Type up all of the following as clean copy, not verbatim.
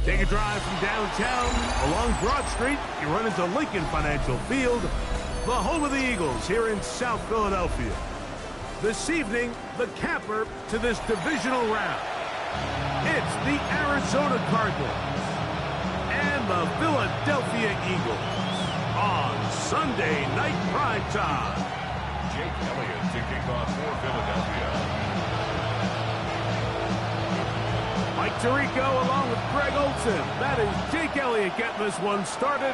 Take a drive from downtown. Along Broad Street, you run into Lincoln Financial Field, the home of the Eagles here in South Philadelphia. This evening, the capper to this divisional round. It's the Arizona Cardinals and the Philadelphia Eagles on Sunday Night Prime Time. Jake Elliott to kick off for Philadelphia. Mike Tirico along with Greg Olsen. That is Jake Elliott getting this one started.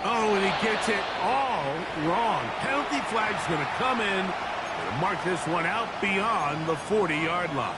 Oh, and he gets it all wrong. Penalty flag's going to come in and mark this one out beyond the 40-yard line.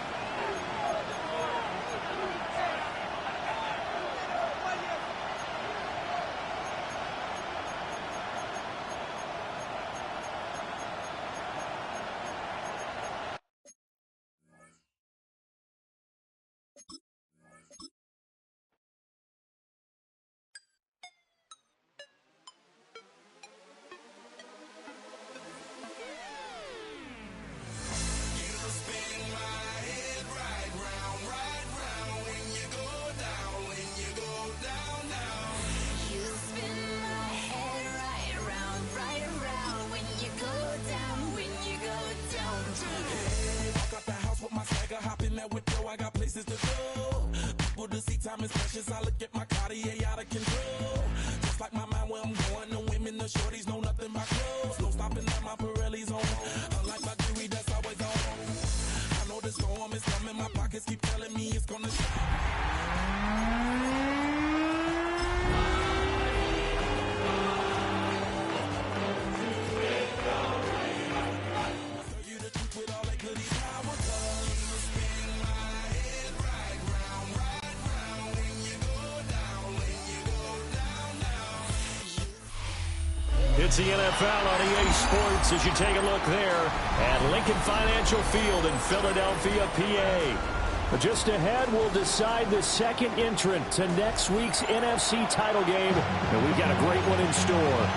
It's the NFL on EA Sports as you take a look there at Lincoln Financial Field in Philadelphia, PA. But just ahead, we'll decide the second entrant to next week's NFC title game. And we've got a great one in store,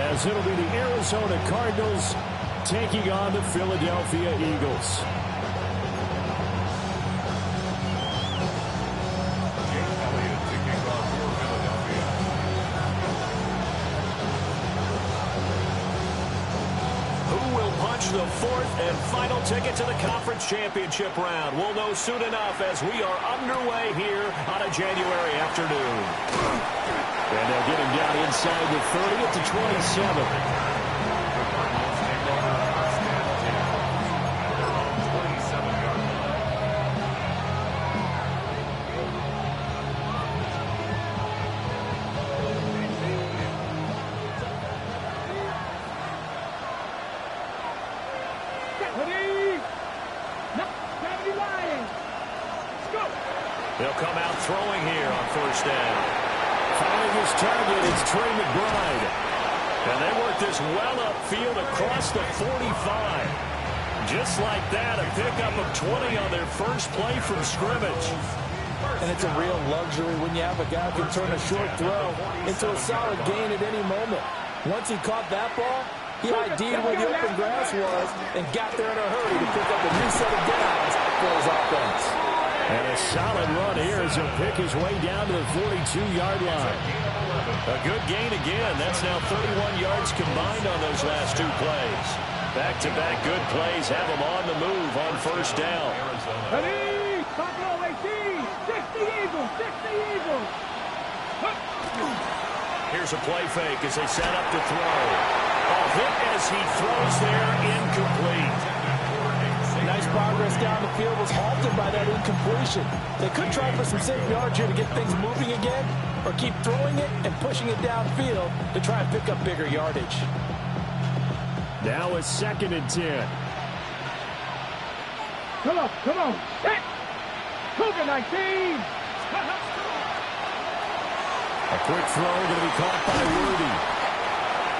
as it'll be the Arizona Cardinals taking on the Philadelphia Eagles. The fourth and final ticket to the conference championship round. We'll know soon enough as we are underway here on a January afternoon. And they'll get him down inside the 30 at the 27. They'll come out throwing here on first down. Finding his target, it's Trey McBride. And they work this well upfield across the 45. Just like that, a pickup of 20 on their first play from scrimmage. And it's a real luxury when you have a guy who can turn a short throw into a solid gain at any moment. Once he caught that ball, he ID'd where the open grass was and got there in a hurry to pick up a new set of downs for his offense. And a solid run here as he'll pick his way down to the 42-yard line. A good gain again. That's now 31 yards combined on those last two plays. Back-to-back good plays have him on the move on first down. Ready, Buffalo 18, 60 Eagles, 60 Eagles. Here's a play fake as they set up to throw. A hit as he throws there, incomplete. Nice progress down the field was halted by that incompletion. They could try for some safe yards here to get things moving again, or keep throwing it and pushing it downfield to try and pick up bigger yardage. Now it's 2nd and 10. Come on. Hit. Cougar 19. A quick throw going to be caught by Worthy.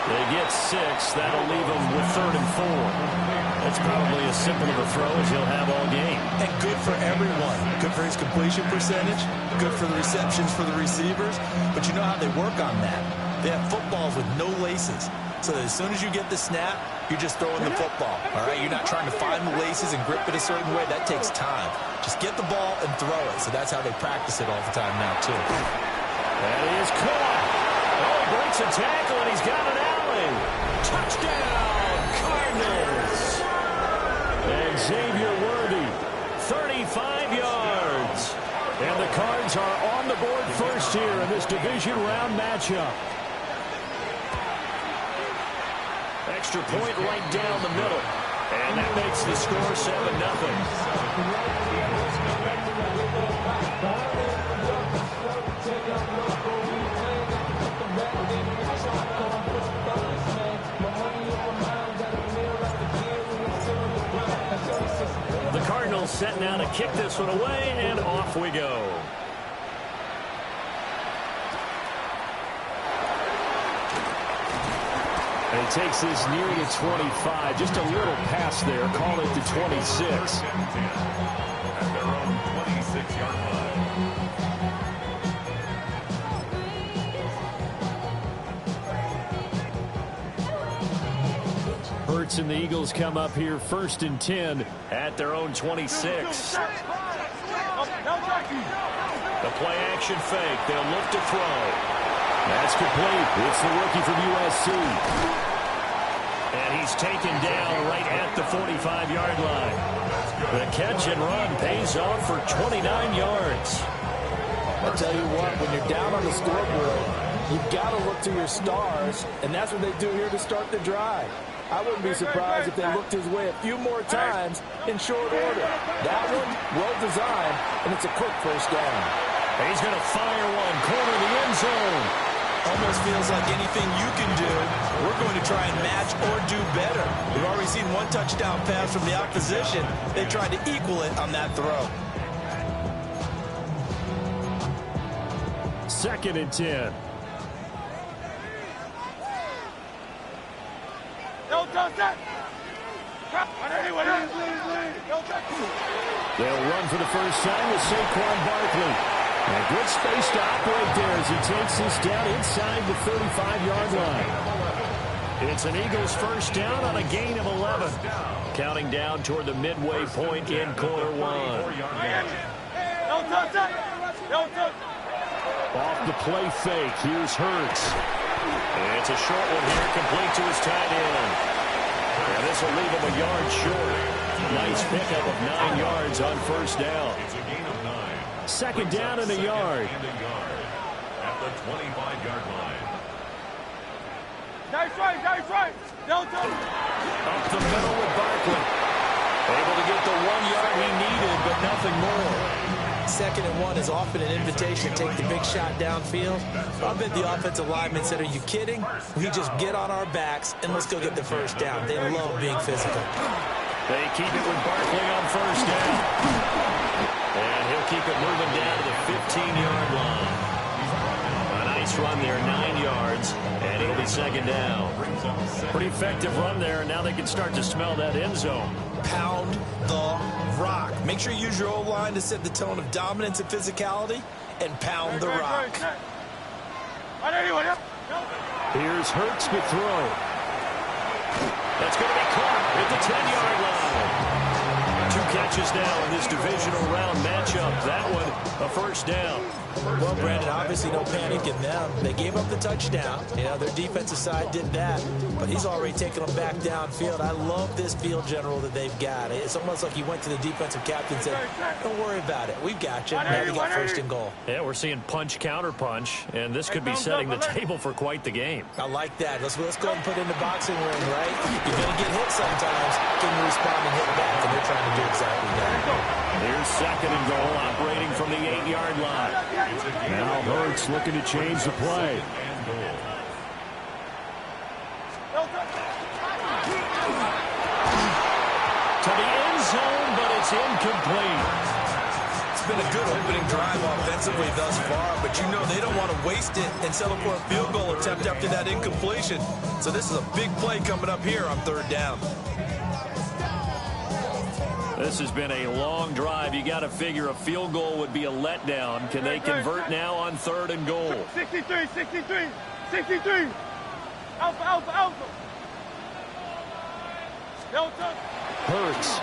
They get 6. That'll leave them with 3rd and 4. That's probably as simple of a throw as he'll have all game. And good for everyone. Good for his completion percentage. Good for the receptions for the receivers. But you know how they work on that. They have footballs with no laces. So that as soon as you get the snap, you're just throwing the football, all right? You're not trying to find the laces and grip it a certain way. That takes time. Just get the ball and throw it. So that's how they practice it all the time now, too. And he is caught. Oh, he breaks a tackle, and he's got an alley. Touchdown, Cardinals. And Xavier Worthy, 35 yards. And the Cards are on the board first here in this division round matchup. Extra point right down the middle. And that makes the score 7-0. The Cardinals set now to kick this one away, and off we go. And he takes this near the 25. Just a little pass there. Call it the 26. At their own 26-yard line. Hurts and the Eagles come up here 1st and 10 at their own 26. The play action fake. They'll look to throw. That's complete. It's the rookie from USC. And he's taken down right at the 45-yard line. The catch and run pays off for 29 yards. I'll tell you what, when you're down on the scoreboard, you've got to look to your stars, and that's what they do here to start the drive. I wouldn't be surprised if they looked his way a few more times in short order. That one, well designed, and it's a quick first down. He's going to fire one, corner the end zone. Almost feels like anything you can do, we're going to try and match or do better. We've already seen one touchdown pass from the opposition. They tried to equal it on that throw. 2nd and 10. They'll run for the first time with Saquon Barkley. And good space to operate there as he takes this down inside the 35-yard line. It's an Eagles first down on a gain of 11. Counting down toward the midway point in quarter one. Off the play fake. Here's Hurts. And it's a short one here, complete to his tight end. And this will leave him a yard short. Nice pickup of 9 yards on first down. It's a gain of 9. 2nd down and a yard. At the 25-yard line. Nice right. Up the middle with Barkley. Able to get the 1 yard he needed, but nothing more. 2nd and 1 is often an invitation to take the big shot downfield. I bet the offensive linemen said, are you kidding? We just get on our backs and let's go get the first down. They love being physical. They keep it with Barkley on first down. And he'll keep it moving down to the 15-yard line. A nice run there, 9 yards, and it'll be 2nd down. Pretty effective run there, and now they can start to smell that end zone. Pound the rock. Make sure you use your O-line to set the tone of dominance and physicality, and pound the rock. Here's Hurts to throw. That's going to be caught at the 10-yard line. 2 catches now in this divisional round matchup. That one, a first down. Well, Brandon, obviously no panic in them. They gave up the touchdown. You know, their defensive side did that, but he's already taken them back downfield. I love this field general that they've got. It's almost like he went to the defensive captain and said, don't worry about it. We've got you. Now we got 1st and goal. Yeah, we're seeing punch, counter punch, and this could be setting the table for quite the game. I like that. Let's go ahead and put it in the boxing ring, right? You're going to get hit sometimes. Can you respond and hit back? And they're trying to do exactly that. Here's 2nd and goal, operating from the 8-yard line. Now Hurts looking to change the play. To the end zone, but it's incomplete. It's been a good opening drive offensively thus far, but you know they don't want to waste it and settle for a field goal attempt after that incompletion. So this is a big play coming up here on 3rd down. This has been a long drive. You got to figure a field goal would be a letdown. Can they convert now on 3rd and goal? 63. Alpha, alpha, alpha. Delta. Hurts.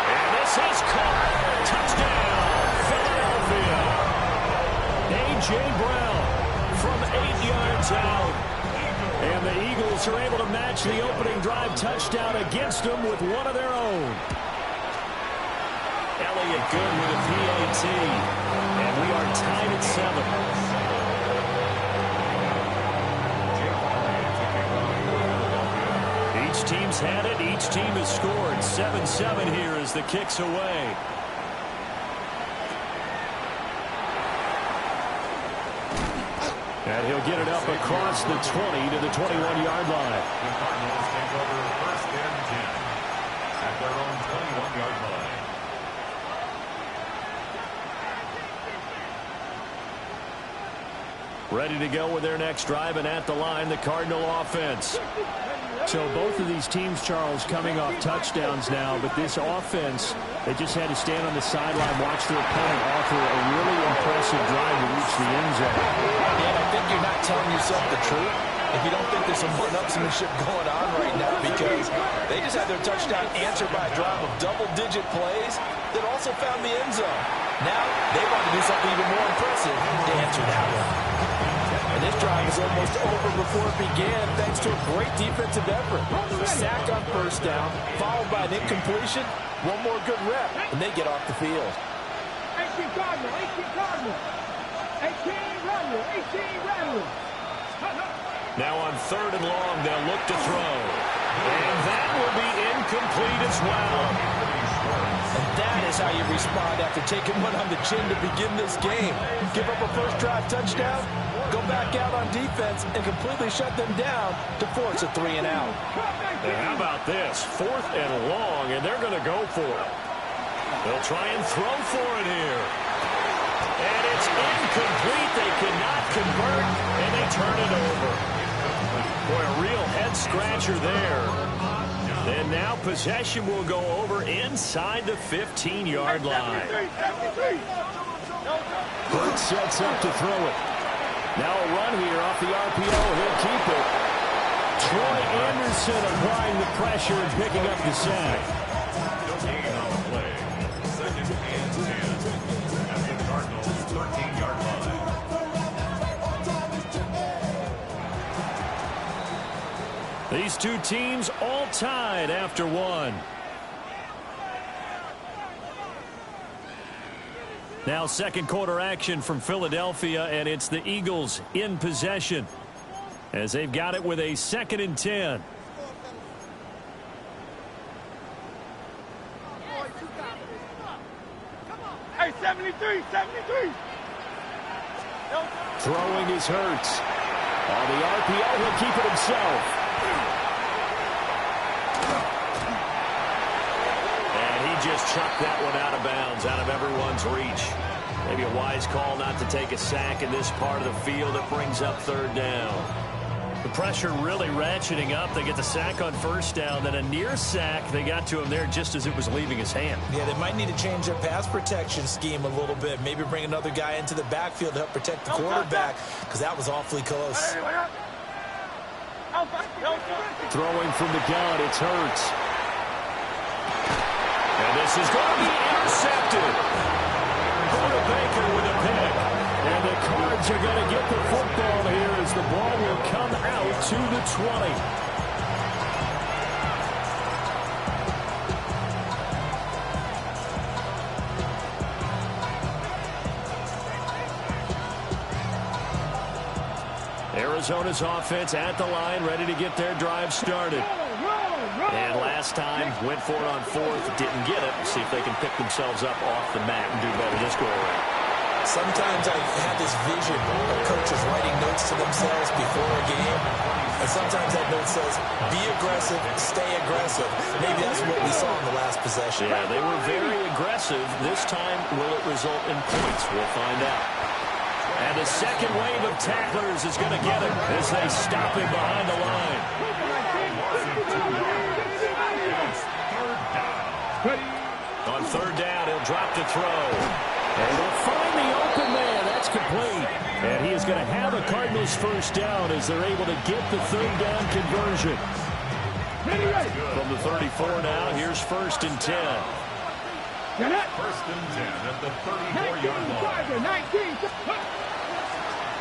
And this is caught. Touchdown, Philadelphia. A.J. Brown from 8 yards out. And the Eagles are able to match the opening drive touchdown against them with one of their own. Elliott good with a PAT. And we are tied at 7. Each team's had it. Each team has scored. 7-7 here as the kick's away. And he'll get it up across the 20 to the 21-yard line. The Cardinals take over first and 10 at their own 21-yard line. Ready to go with their next drive, and at the line, the Cardinal offense. So both of these teams, Charles, coming off touchdowns now, but this offense, they just had to stand on the sideline, watch their opponent offer a really impressive drive to reach the end zone. Yeah, I think you're not telling yourself the truth if you don't think there's some one-upsmanship going on right now, because they just had their touchdown answered by a drive of double-digit plays that also found the end zone. Now they want to do something even more impressive to answer that one. And this drive is almost over before it began, thanks to a great defensive effort. A sack on first down, followed by an incompletion, one more good rep, and they get off the field. 18 Cardinal, 18 Cardinal. 18 Rattler, 18 Rattler. Now on 3rd and long, they'll look to throw. And that will be incomplete as well. And that is how you respond after taking one on the chin to begin this game. Give up a first drive touchdown, go back out on defense, and completely shut them down to force a 3 and out. And how about this? 4th and long, and they're going to go for it. They'll try and throw for it here. And it's incomplete. They cannot convert, and they turn it over. Boy, a real head-scratcher there. And now possession will go over inside the 15-yard line. Hurts sets up to throw it. Now a run here off the RPO. He'll keep it. Troy Anderson applying the pressure and picking up the sack. Gain on the play. 2nd and 10 at the Cardinals' 13-yard line. These two teams all tied after one. Now second quarter action from Philadelphia, and it's the Eagles in possession as they've got it with a 2nd and 10. Hey, 73, 73. Throwing is Hurts. On the RPO, he'll keep it himself. And he just chucked that one out of bounds, out of everyone's reach. Maybe a wise call not to take a sack in this part of the field. It brings up 3rd down. The pressure really ratcheting up. They get the sack on first down, then a near sack. They got to him there just as it was leaving his hand. Yeah, they might need to change their pass protection scheme a little bit. Maybe bring another guy into the backfield to help protect the quarterback, because that was awfully close. Throwing from the gun, it's Hurts. And this is going to be intercepted. Buda Baker with a pick. And the Cards are going to get the football here as the ball will come out to the 20. Arizona's offense at the line, ready to get their drive started. And last time, went for it on 4th, didn't get it. See if they can pick themselves up off the mat and do better this go around. Sometimes I have this vision of coaches writing notes to themselves before a game. And sometimes that note says, be aggressive, stay aggressive. Maybe that's what we saw in the last possession. Yeah, they were very aggressive. This time, will it result in points? We'll find out. And the second wave of tacklers is going to get him as they stop him behind the line. On 3rd down, he'll drop to throw. And they'll find the open man. That's complete. And he is going to have a Cardinals first down as they're able to get the third down conversion. From the 34 now, here's 1st and 10. 1st and 10 at the 34-yard line.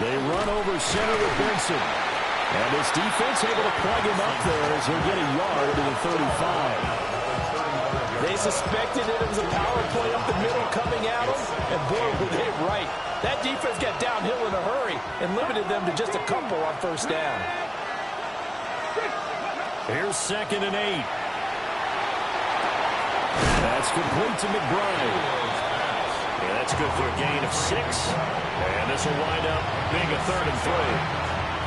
They run over center with Benson. And this defense able to plug him up there as he'll get a yard to the 35. They suspected it was a power play up the middle coming at them, and boy, were they right. That defense got downhill in a hurry and limited them to just a couple on 1st down. Here's 2nd and 8. That's complete to McBride. Yeah, that's good for a gain of 6. And this will wind up being a 3rd and 3.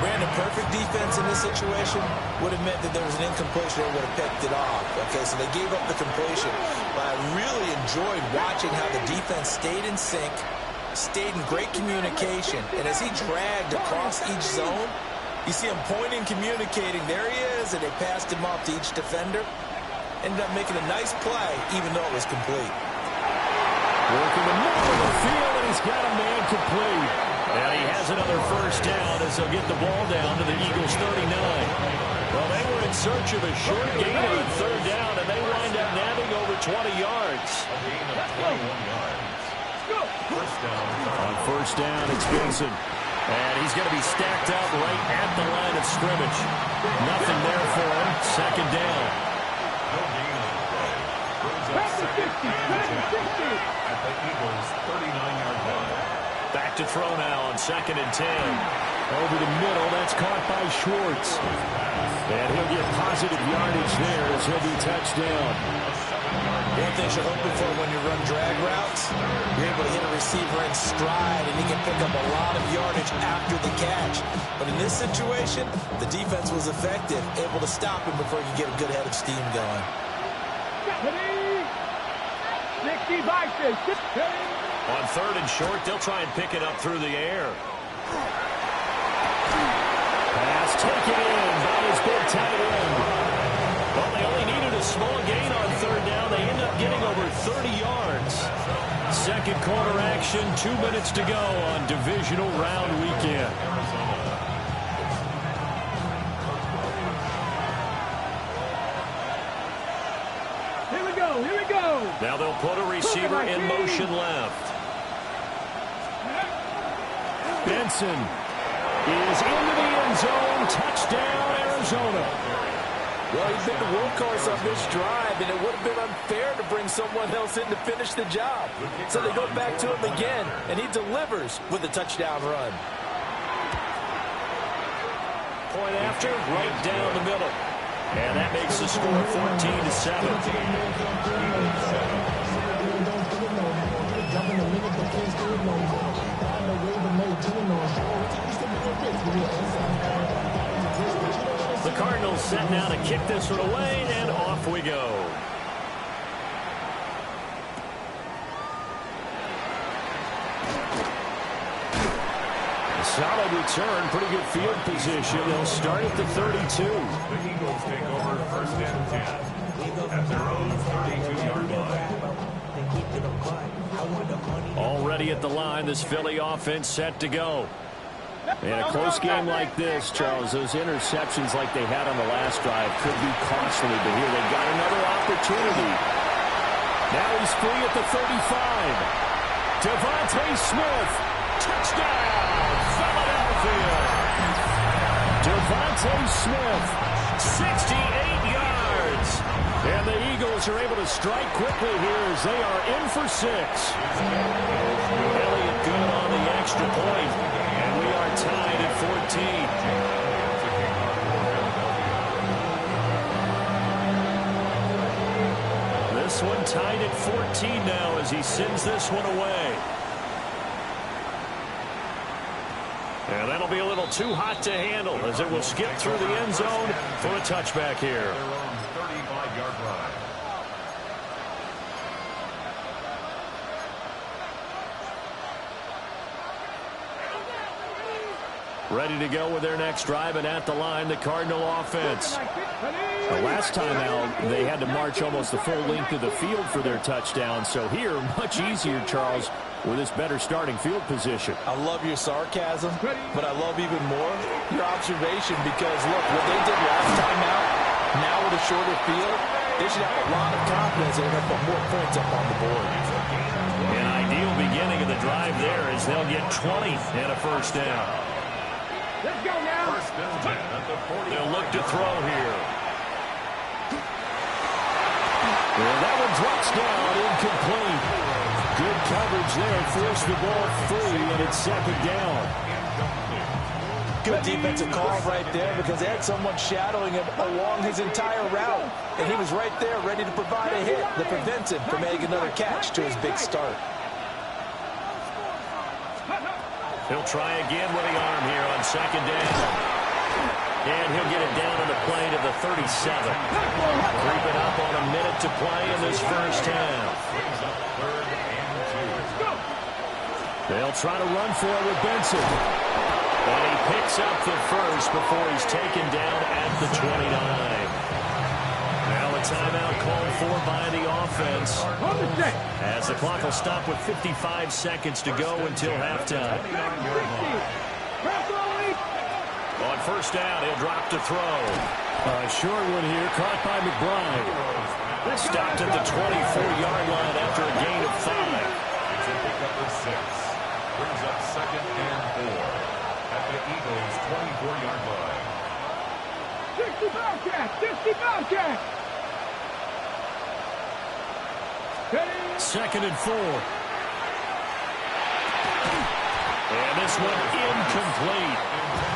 Brandon, perfect defense in this situation would have meant that there was an incompletion. They would have picked it off. Okay, so they gave up the completion. But I really enjoyed watching how the defense stayed in sync, stayed in great communication. And as he dragged across each zone, you see him pointing, communicating. There he is, and they passed him off to each defender. Ended up making a nice play, even though it was complete. Working the middle of the field, and he's got a man complete. And he has another first down as they'll get the ball down to the Eagles' 39. Well, they were in search of a short gain on 3rd down, and they wind up nabbing over 20 yards. A gain of 21 yards. First down. On 1st down, it's Benson. And he's going to be stacked up right at the line of scrimmage. Nothing there for him. 2nd down. No gain on the play. Brings up 2nd and 10 at the Eagles' 39-yard line. Back to throw now on 2nd and 10. Over the middle, that's caught by Schwartz. And he'll get positive yardage there as he'll be touched down. One thing you're hoping for when you run drag routes, you're able to hit a receiver in stride, and he can pick up a lot of yardage after the catch. But in this situation, the defense was effective, able to stop him before he could get a good head of steam going. 60 boxes. On 3rd and short, they'll try and pick it up through the air. Pass taken in by his big tight end. Well, they only needed a small gain on 3rd down. They end up getting over 30 yards. 2nd quarter action, 2 minutes to go on divisional round weekend. Here we go, here we go. Now they'll put a receiver in motion left. Benson is into the end zone. Touchdown, Arizona. Well, he's been the workhorse on this drive, and it would have been unfair to bring someone else in to finish the job. So they go back to him again, and he delivers with a touchdown run. Point after, right down the middle. And that makes the score 14-7. The Cardinals set now to kick this one away, and off we go. A solid return, pretty good field position. They'll start at the 32. The Eagles take over 1st and 10 at their own 32-yard line. Already at the line, this Philly offense set to go. In a close game like this, Charles, those interceptions like they had on the last drive could be costly, but here they've got another opportunity. Now he's free at the 35. Devontae Smith, touchdown, Philadelphia. Devontae Smith, 68 yards. And the Eagles are able to strike quickly here as they are in for 6. Elliott good on the extra point. And we are tied at 14. This one tied at 14 now as he sends this one away. And that'll be a little too hot to handle as it will skip through the end zone for a touchback here. Their own 35-yard line. Ready to go with their next drive, and at the line, the Cardinal offense. The last time out, they had to march almost the full length of the field for their touchdown. So here, much easier, Charles, with this better starting field position. I love your sarcasm, but I love even more your observation because, look, what they did last time out, now with a shorter field, they should have a lot of confidence they're going to put more points up on the board. An ideal beginning of the drive there as they'll get 20 and a first down. Let's go now. First and 10 at the 40. They'll look to throw here. Well, that one drops down, incomplete. Good coverage there, forced the ball free, and it's second down. Good defensive call right there because they had someone shadowing him along his entire route, and he was right there ready to provide a hit that prevents him from making another catch to his big start. He'll try again with the arm here on second down. And he'll get it down on the play to the 37. Creeping up on a minute to play in this first half. They'll try to run for it with Benson. And he picks up the first before he's taken down at the 29. Now a timeout called for by the offense. As the clock will stop with 55 seconds to go until halftime. On first down, he'll drop to throw. A short one here, caught by McBride. Stopped at the 24-yard line after a gain of 5. It's a pickup of 6. Brings up second and 4 at the Eagles' 24-yard line. 60 Bobcat! 60 Bobcat! Second and 4. And this one incomplete.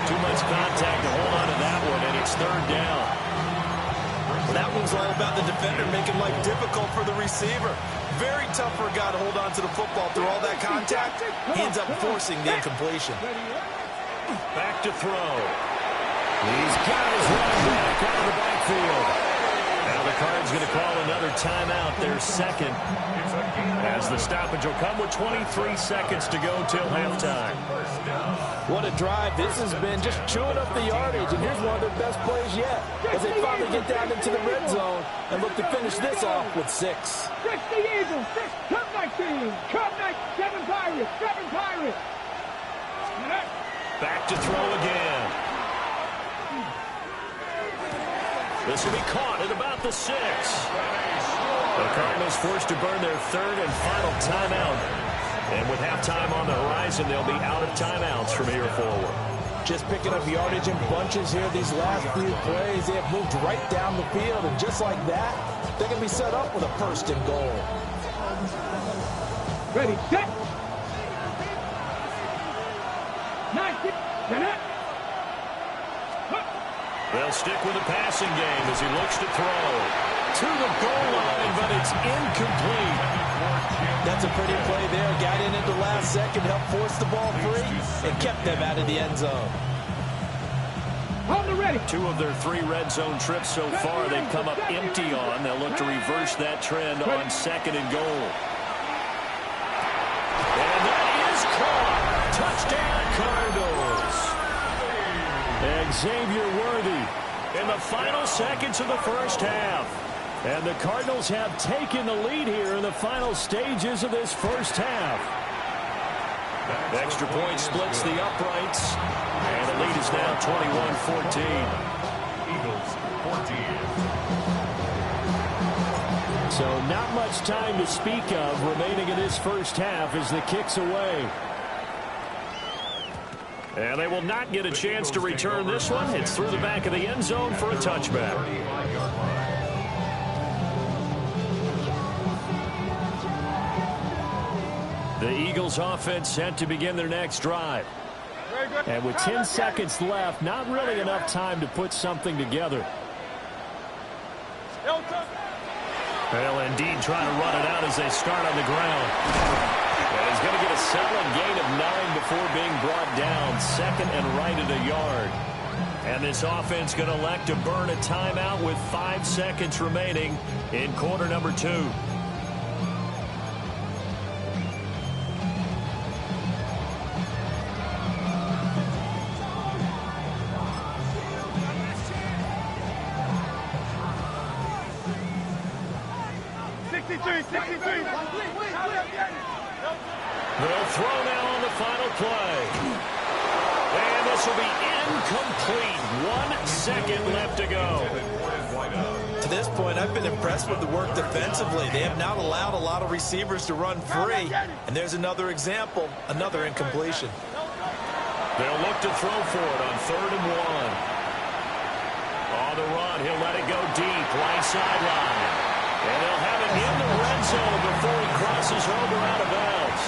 Too much contact to hold on to that one, and it's third down. That one's all about the defender making life difficult for the receiver. Very tough for a guy to hold on to the football through all that contact. He ends up forcing the incompletion. Back to throw. He's got his running back out of the backfield. Now the Cards going to call another timeout, their second, as the stoppage will come with 23 seconds to go till halftime. What a drive this has been, just chewing up the yardage, and here's one of their best plays yet as they finally get down into the red zone and look to finish this off with 6. 6 the Eagles, 6, Cub 19, Cub 7 Pirates, 7 Pirates. Back to throw again. This will be caught at about the 6. The Cardinals forced to burn their third and final timeout. And with halftime on the horizon, they'll be out of timeouts from here forward. Just picking up yardage in bunches here these last few plays. They have moved right down the field, and just like that, they can be set up with a first and goal. Ready, set. 90, They'll stick with the passing game as he looks to throw. To the goal line, but it's incomplete. That's a pretty play there. Got in at the last second, helped force the ball free, and kept them out of the end zone. On the ready. 2 of their 3 red zone trips so far they've come up empty on. They'll look to reverse that trend on second and goal. And that is caught. Touchdown, Cardinals. Xavier Worthy in the final seconds of the first half. And the Cardinals have taken the lead here in the final stages of this first half. The extra point splits the uprights. And the lead is now 21-14. Eagles 14. So not much time to speak of remaining in this first half as the kick's away. And they will not get a chance to return this one. It's through the back of the end zone for a touchback. The Eagles offense set to begin their next drive. And with 10 seconds left, not really enough time to put something together. They'll indeed try to run it out as they start on the ground. And he's going to get a solid gain of 9 before being brought down. Second and right at a yard. And this offense going to elect to burn a timeout with 5 seconds remaining in quarter number 2. They'll throw now on the final play. And this will be incomplete. 1 second left to go. To this point, I've been impressed with the work defensively. They have not allowed a lot of receivers to run free. And there's another example, another incompletion. They'll look to throw for it on 3rd and 1. On the run, he'll let it go deep, right sideline. And they'll have it in the red zone before he crosses over out of bounds.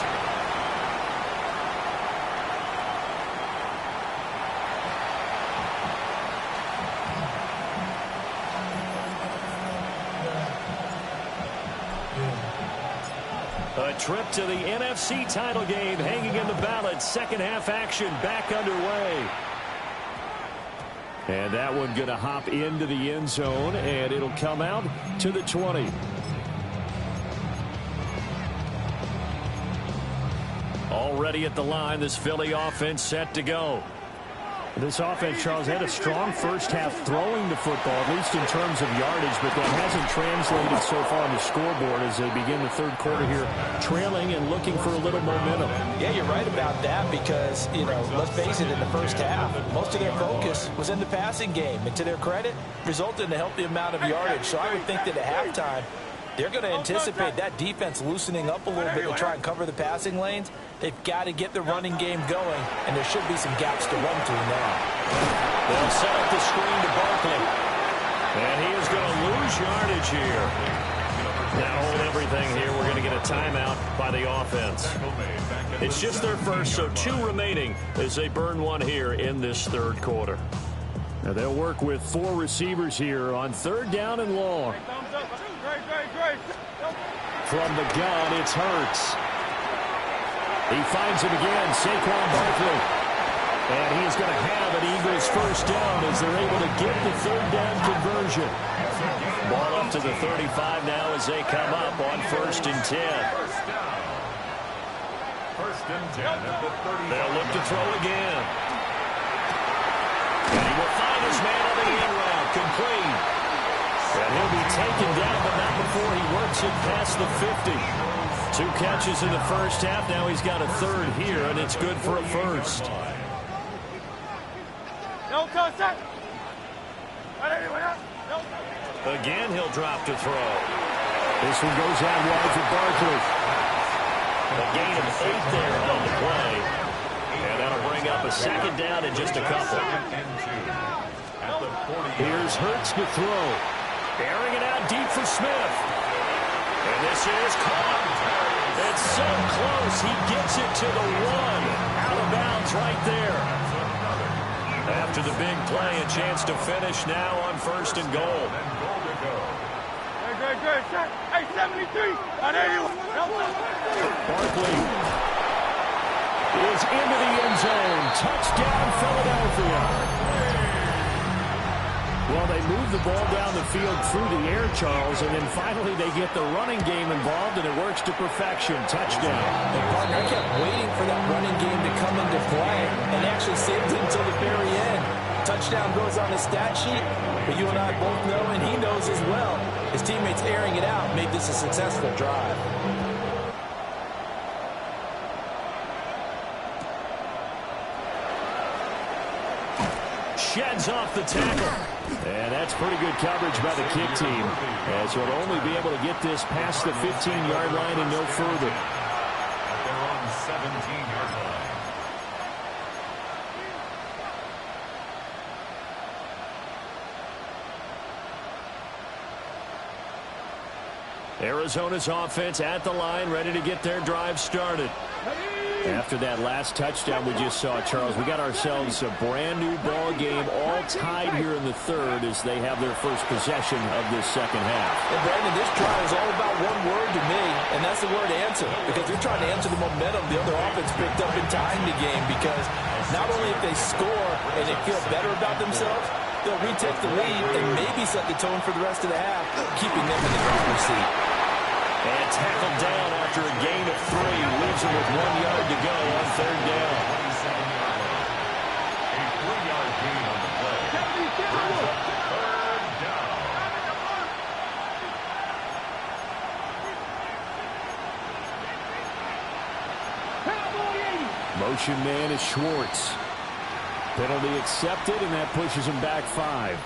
A trip to the NFC title game hanging in the balance. Second half action back underway. And that one going to hop into the end zone, and it'll come out to the 20. Already at the line, this Philly offense set to go. This offense, Charles, had a strong first half throwing the football, at least in terms of yardage, but that hasn't translated so far on the scoreboard as they begin the third quarter here, trailing and looking for a little momentum. Yeah, you're right about that because, let's face it, in the first half, most of their focus was in the passing game. And to their credit, resulted in a healthy amount of yardage. So I would think that at halftime, they're going to anticipate that defense loosening up a little bit to try and cover the passing lanes. They've got to get the running game going, and there should be some gaps to run through now. They'll set up the screen to Barkley. And he is going to lose yardage here. Now hold everything here. We're going to get a timeout by the offense. It's just their first, so 2 remaining as they burn one here in this third quarter. Now they'll work with 4 receivers here on 3rd down and long. From the gun, it's Hurts. He finds him again, Saquon Barkley. And he is going to have an Eagles first down as they're able to get the 3rd down conversion. Ball up to the 35 now as they come up on 1st and 10. First and 10 at the 35. They'll look to throw again. And he will find his man on the end route, complete. And he'll be taken down, but not before he works it past the 50. 2 catches in the first half. Now he's got a 3rd here, and it's good for a first. Again, he'll drop to throw. This one goes out wide for Barkley. A gain of 8 there on the play. And that'll bring up a 2nd down in just a couple. Here's Hurts to throw. Airing it out deep for Smith. And this is caught. It's so close. He gets it to the 1. Out of bounds right there. After the big play, a chance to finish now on 1st and goal. Hey, 73. Barkley is into the end zone. Touchdown, Philadelphia. Well, they move the ball down the field through the air, Charles, and then finally they get the running game involved, and it works to perfection. Touchdown. And, partner, I kept waiting for that running game to come into play and actually saved it until the very end. Touchdown goes on the stat sheet, but you and I both know, and he knows as well, his teammates airing it out made this a successful drive. Sheds off the tackle. And that's pretty good coverage by the kick team, as he'll only be able to get this past the 15-yard line and no further. At their own 17-yard line. Arizona's offense at the line, ready to get their drive started. After that last touchdown we just saw, Charles, we got ourselves a brand new ball game, all tied here in the 3rd as they have their first possession of this second half. And Brandon, this drive is all about one word to me, and that's the word answer, because they're trying to answer the momentum the other offense picked up in tying the game, because not only if they score and they feel better about themselves, they'll retake the lead and maybe set the tone for the rest of the half, keeping them in the driver's seat. And tackled down after a gain of 3. Leaves him with 1 yard to go on 3rd down. A 3-yard gain on the play. Brings up 3rd down. Cowboy 80. Motion man is Schwartz. Penalty accepted, and that pushes him back 5.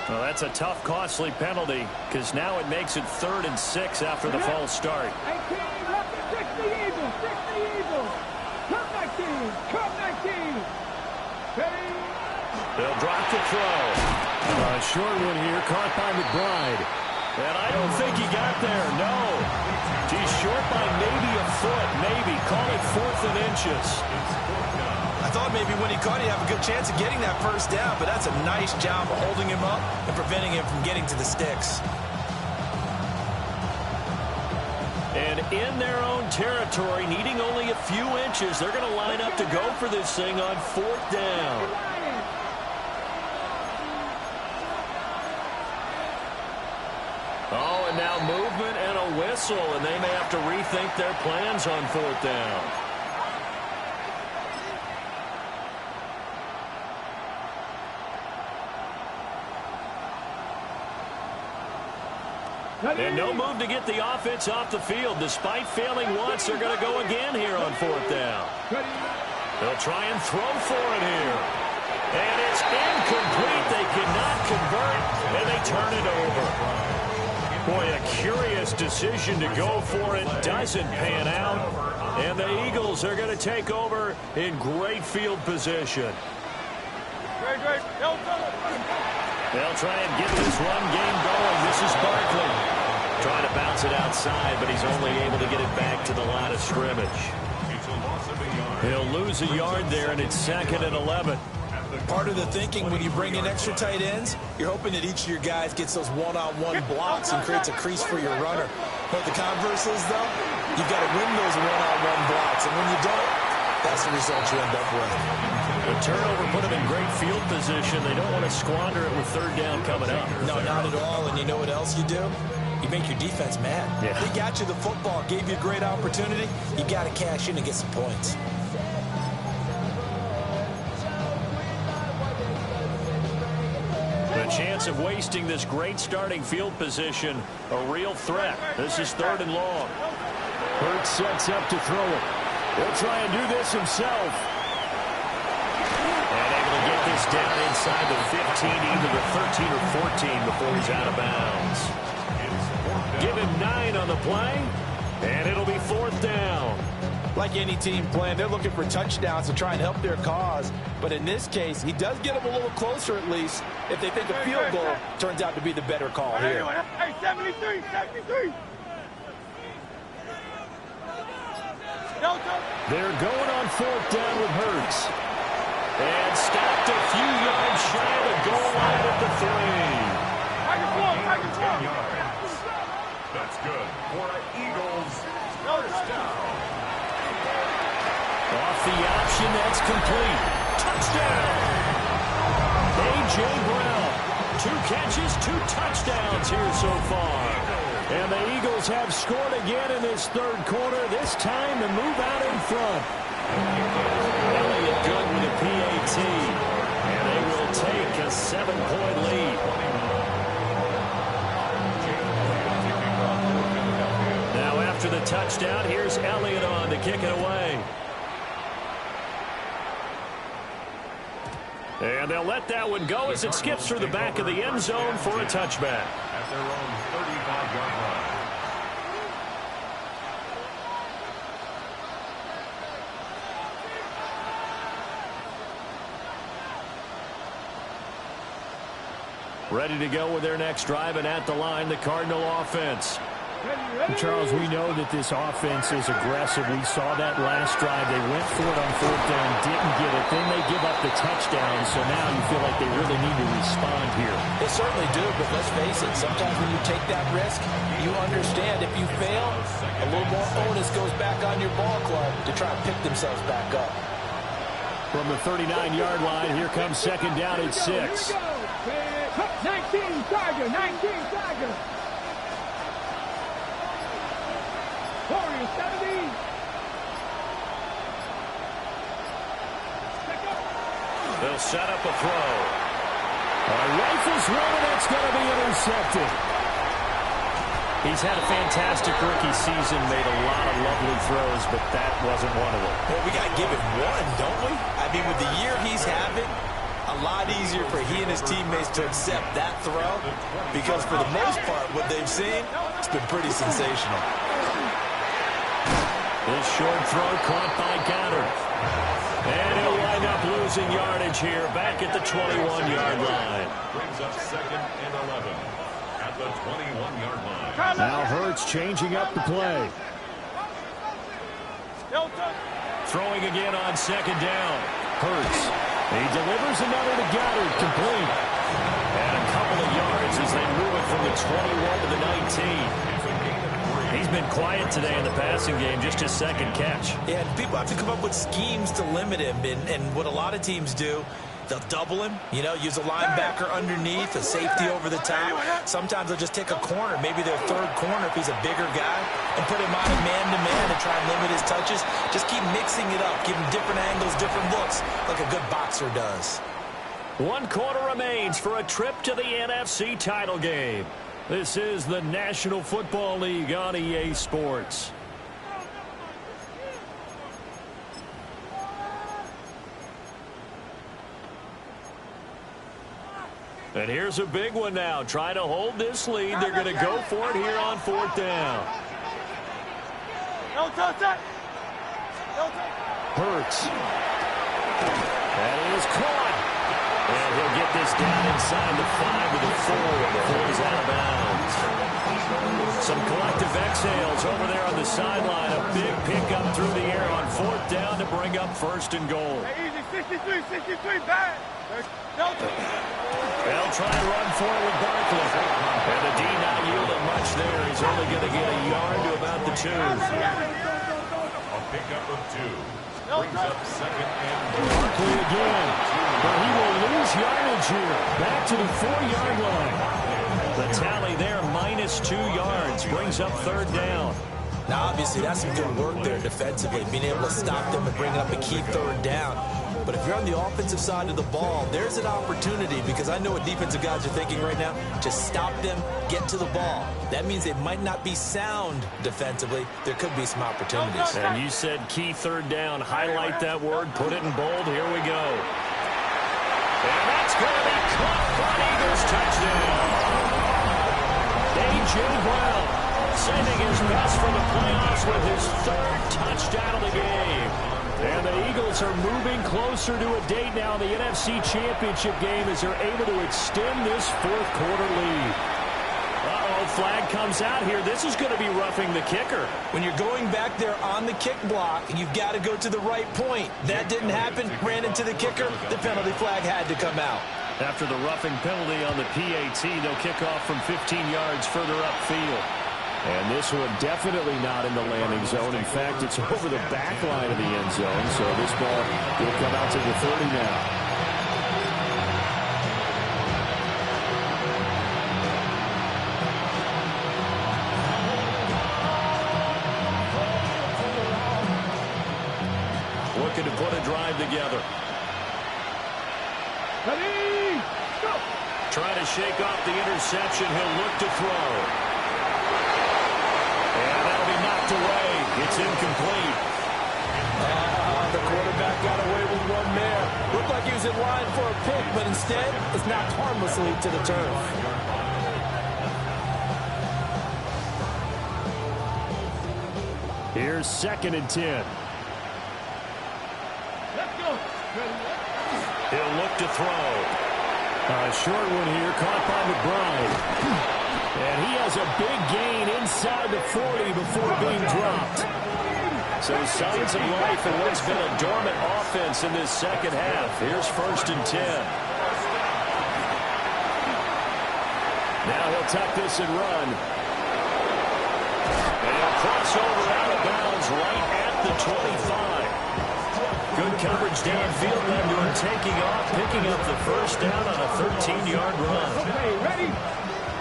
Well, that's a tough, costly penalty, because now it makes it 3rd and 6 after the false start. 18, left to 60 Eagles, 60 Eagles. Come 19, come 19. Ready? They'll drop the throw. A short one here, caught by McBride. And I don't think he got there, no. He's short by maybe a foot, maybe. Call it 4th and inches. I thought maybe when he caught it, he'd have a good chance of getting that first down, but that's a nice job of holding him up and preventing him from getting to the sticks. And in their own territory, needing only a few inches, they're going to line up to go for this thing on 4th down. Oh, and now movement and a whistle, and they may have to rethink their plans on 4th down. And no move to get the offense off the field. Despite failing once, they're going to go again here on 4th down. They'll try and throw for it here. And it's incomplete. They cannot convert, and they turn it over. Boy, a curious decision to go for it. Doesn't pan out. And the Eagles are going to take over in great field position. They'll try and get this run game going. This is Barkley. Trying to bounce it outside, but he's only able to get it back to the line of scrimmage. He'll lose a yard there, and it's 2nd and 11. Part of the thinking when you bring in extra tight ends, you're hoping that each of your guys gets those one-on-one blocks and creates a crease for your runner. But the converse is, though, you've got to win those one-on-one blocks, and when you don't, that's the result you end up with. The turnover put them in great field position. They don't want to squander it with 3rd down coming up. No, not at all. And you know what else you do? You make your defense mad. Yeah. They got you the football, gave you a great opportunity. You got to cash in and get some points. The chance of wasting this great starting field position, a real threat. This is 3rd and long. Hurts sets up to throw it. He'll try and do this himself. And able to get this down inside the 15, either the 13 or 14 before he's out of bounds. Give him 9 on the play, and it'll be 4th down. Like any team plan, they're looking for touchdowns to try and help their cause. But in this case, he does get them a little closer at least if they think a field goal turns out to be the better call here. Hey, 73, 73. They're going on 4th down with Hurts. And stopped a few yards shy of the goal line at the 3. 10 yards. That's good for Eagles. First down. Off the option, that's complete. Touchdown! A.J. Brown. 2 catches, 2 touchdowns here so far. And the Eagles have scored again in this 3rd quarter, this time to move out in front. Elliott good with a PAT. And they will take a 7-point lead. Now after the touchdown, here's Elliott on to kick it away. And they'll let that one go as it skips through the back of the end zone for a touchback. At their own 35-yard line. Ready to go with their next drive, and at the line, the Cardinal offense. Charles, we know that this offense is aggressive. We saw that last drive. They went for it on 4th down, didn't get it. Then they give up the touchdown, so now you feel like they really need to respond here. They certainly do, but let's face it, sometimes when you take that risk, you understand if you fail, a little more onus goes back on your ball club to try and pick themselves back up. From the 39-yard line, here comes 2nd down at 6. 19 Tiger, 19 Tiger. Warriors 70. They'll set up a throw. Rifles one, that's going to be intercepted. He's had a fantastic rookie season, made a lot of lovely throws, but that wasn't one of them. Well, we got to give it one, don't we? I mean, with the year he's having, a lot easier for he and his teammates to accept that throw because for the most part, what they've seen, it's been pretty sensational. This short throw caught by Goddard. And he'll wind up losing yardage here back at the 21-yard line. Brings up 2nd and 11 at the 21-yard line. Now Hurts changing up the play. Throwing again on 2nd down. Hurts. He delivers another to Goddard, complete. And a couple of yards as they move it from the 21 to the 19. He's been quiet today in the passing game, just his 2nd catch. Yeah, and people have to come up with schemes to limit him. And what a lot of teams do, they'll double him, you know, use a linebacker underneath, a safety over the top. Sometimes they'll just take a corner, maybe their 3rd corner if he's a bigger guy, and put him on a man-to-man and try and limit his touches. Just keep mixing it up, give him different angles, different looks, like a good boxer does. 1 quarter remains for a trip to the NFC title game. This is the National Football League on EA Sports. And here's a big one now. Trying to hold this lead. They're going to go for it here on 4th down. Hurts. That is caught. And he'll get this down inside the 5 to the 4 before he's out of bounds. Some collective exhales over there on the sideline. A big pickup through the air on 4th down to bring up 1st and goal. Easy, 63, bad. They'll try and run for it with Barkley. And the D not yielding much there. He's only going to get a yard to about the 2. A pickup of 2. Brings up 2nd and Barkley again. But he will lose yardage here. Back to the 4-yard line. The tally there, -2 yards. Brings up 3rd down. Now, obviously, that's some good work there defensively, being able to stop them and bring up a key 3rd down. But if you're on the offensive side of the ball, there's an opportunity because I know what defensive guys are thinking right now. Just stop them, get to the ball. That means they might not be sound defensively. There could be some opportunities. And you said key 3rd down. Highlight that word. Put it in bold. Here we go. And that's going to be caught for an Eagles touchdown. A.J. Brown sending his best for the playoffs with his 3rd touchdown of the game. And the Eagles are moving closer to a date now in the NFC Championship game as they're able to extend this 4th quarter lead. Uh-oh, flag comes out here. This is going to be roughing the kicker. When you're going back there on the kick block, you've got to go to the right point. That didn't happen. Ran into the kicker. The penalty flag had to come out. After the roughing penalty on the PAT, they'll kick off from 15 yards further upfield. And this one definitely not in the landing zone. In fact, it's over the back line of the end zone. So this ball will come out to the 30 now. Looking to put a drive together. Ready, go. Trying to shake off the interception. He'll look to throw. And that'll be knocked away. It's incomplete. The quarterback got away with one there. Looked like he was in line for a pick, but instead, it's knocked harmlessly to the turf. Here's 2nd and 10. Let's go. He'll look to throw. A short one here, caught by McBride. And he has a big gain inside the 40 before being dropped. So signs of life in what's been a dormant offense in this 2nd half. Here's 1st and 10. Now he'll tuck this and run. And he'll cross over out of bounds right at the 25. Good coverage downfield led to him taking off, picking up the 1st down on a 13-yard run. Okay, ready?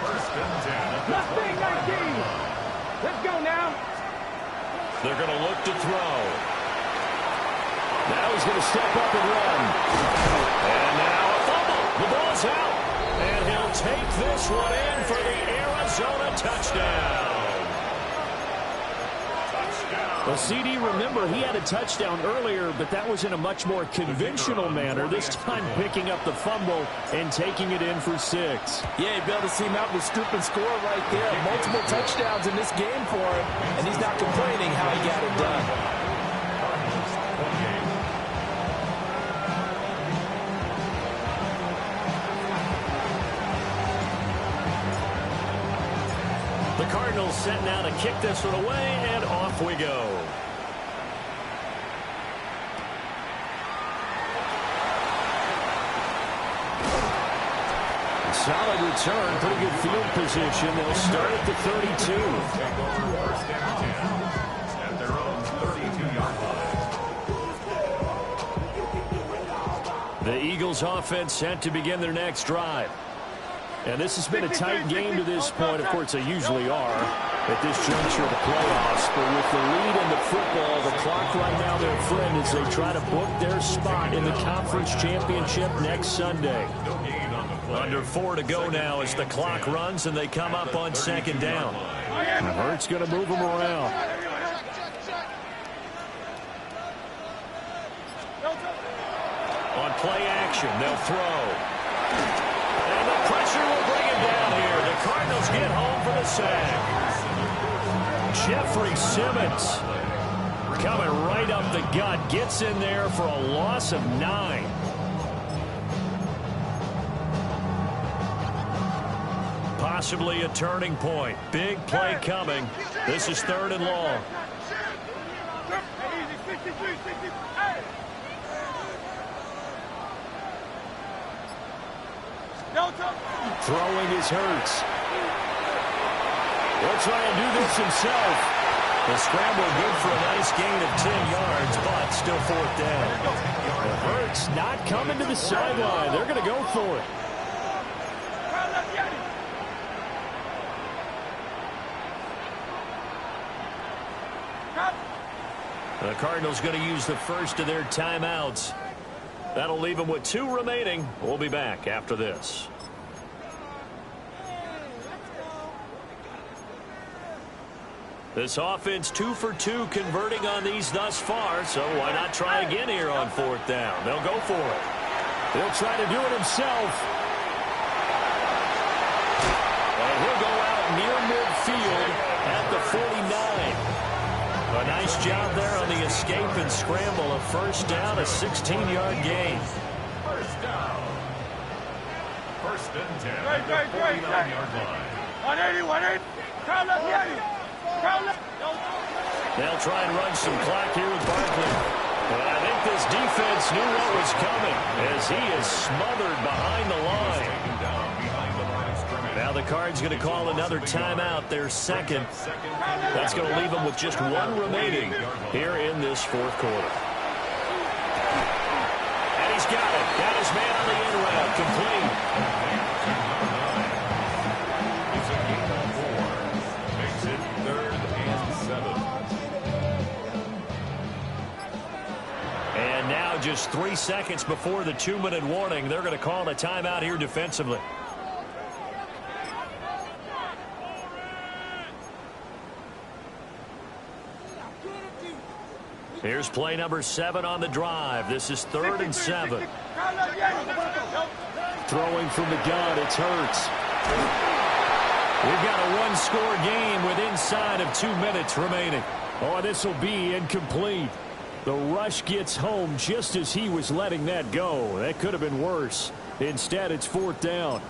1st and 10. Let's take 19. Let's go now. They're going to look to throw. Now he's going to step up and run. And now a fumble. The ball's out. And he'll take this one in for the Arizona touchdown. Well, CD, remember, he had a touchdown earlier, but that was in a much more conventional manner, this time picking up the fumble and taking it in for 6. Yeah, you be able to see him out with scoop and score right there. Multiple touchdowns in this game for him, and he's not complaining how he got it done. The Cardinals set now to kick this one away, and off we go. Solid return, pretty good field position. They'll start at the 32. First down 10 at their own 32-yard line. The Eagles offense set to begin their next drive. And this has been a tight game to this point. Of course, they usually are at this juncture of the playoffs. But with the lead in the football, the clock right now, their friend, as they try to book their spot in the conference championship next Sunday. Under 4 to go now as the clock runs and they come up on second down. Hurts going to move them around. On play action, they'll throw. And the pressure will bring him down here. The Cardinals get home for the sack. Jeffrey Simmons coming right up the gut. Gets in there for a loss of 9. Possibly a turning point. Big play coming. This is 3rd and long. Throwing is Hurts. He'll try and do this himself. The scramble good for a nice gain of 10 yards, but still 4th down. Hurts not coming to the sideline. They're going to go for it. The Cardinals going to use the first of their timeouts. That'll leave them with 2 remaining. We'll be back after this. This offense 2 for 2 converting on these thus far, so why not try again here on 4th down? They'll go for it. He'll try to do it himself. And he'll go out near midfield at the 49. A nice job there on the escape and scramble. A first down, a 16-yard gain. First down. 1st and 10 at the 49-yard line. 180. Crowd left, They'll try and run some clock here with Barkley. But I think this defense knew what was coming as he is smothered behind the line. Now the Cards going to call another timeout, their second. That's going to leave them with just 1 remaining here in this 4th quarter. And he's got it. Got his man on the end route, complete. It's a gain of 4. Makes it 3rd and 7. And now just 3 seconds before the 2-minute warning, they're going to call a timeout here defensively. Here's play number 7 on the drive. This is 3rd and 7. Throwing from the gun, it's Hurts. We've got a 1-score game with inside of 2 minutes remaining. Oh, this will be incomplete. The rush gets home just as he was letting that go. That could have been worse. Instead, it's 4th down.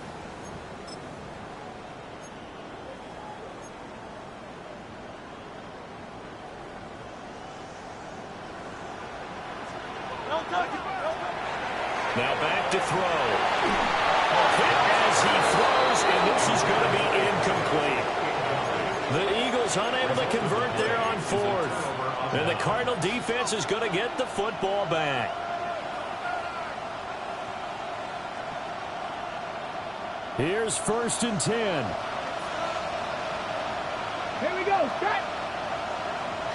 Now back to throw. Hit as he throws, and this is going to be incomplete. The Eagles unable to convert there on 4th. And the Cardinal defense is going to get the football back. Here's 1st and 10. Here we go. Set.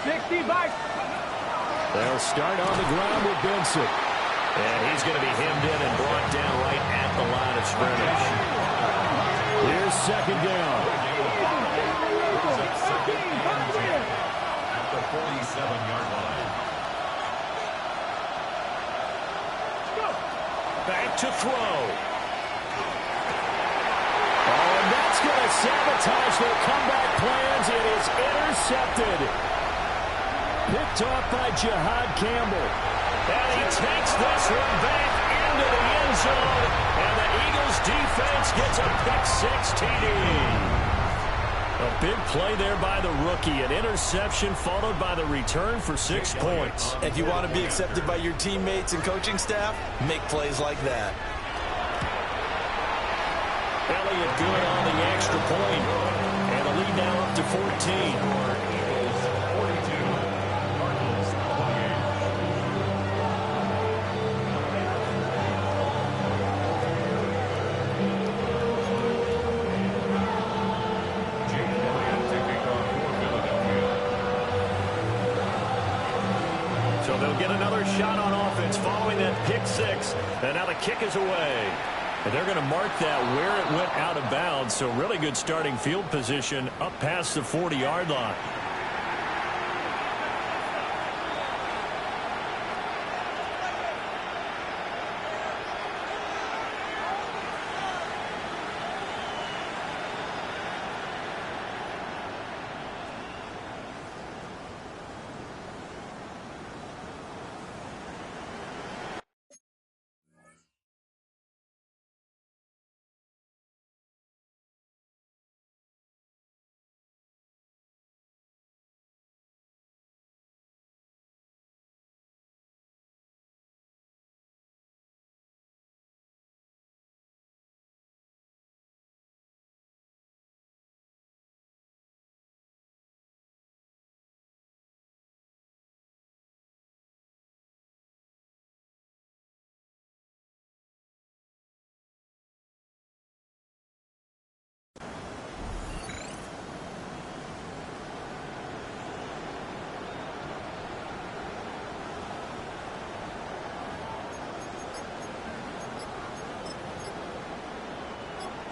60 back. They'll start on the ground with Benson. And he's going to be hemmed in and brought down right at the line of scrimmage. Here's second down. At the 47-yard line. Back to throw. Oh, and that's going to sabotage their comeback plans. It is intercepted. Picked off by Jihad Campbell. And he takes this one back into the end zone. And the Eagles defense gets a pick-6 TD. A big play there by the rookie. An interception followed by the return for 6 points. If you want to be accepted by your teammates and coaching staff, make plays like that. Elliott good on the extra point. And the lead now up to 14. So they'll get another shot on offense following that pick-6. And now the kick is away. And they're going to mark that where it went out of bounds. So really good starting field position up past the 40-yard line.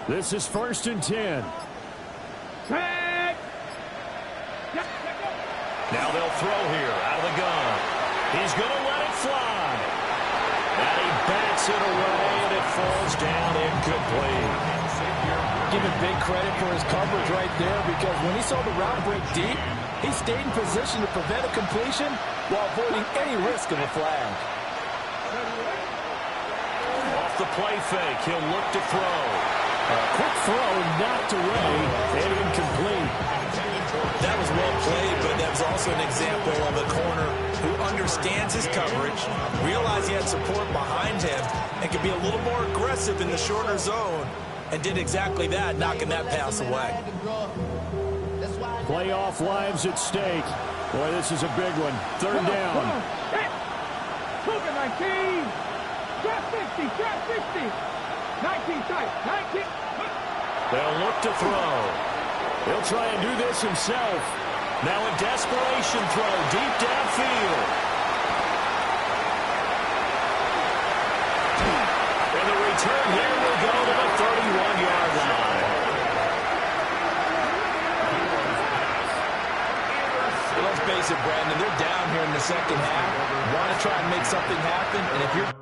This is 1st and 10. Now they'll throw here out of the gun. He's going to let it fly. And he backs it away, and it falls down incomplete. Give him big credit for his coverage right there, because when he saw the route break deep, he stayed in position to prevent a completion while avoiding any risk of a flag. Off the play fake, he'll look to throw. A quick throw knocked away and incomplete. That was well played, but that was also an example of a corner who understands his coverage, realized he had support behind him, and could be a little more aggressive in the shorter zone, and did exactly that, knocking that pass away. Playoff lives at stake. Boy, this is a big one. 3rd down. 19. Drop 50. Drop 50. 19 tight. 19. They'll look to throw. He'll try and do this himself. Now a desperation throw deep downfield. And the return here will go to the 31-yard line. Let's face it, Brandon, they're down here in the second half. Want to try and make something happen, and if you're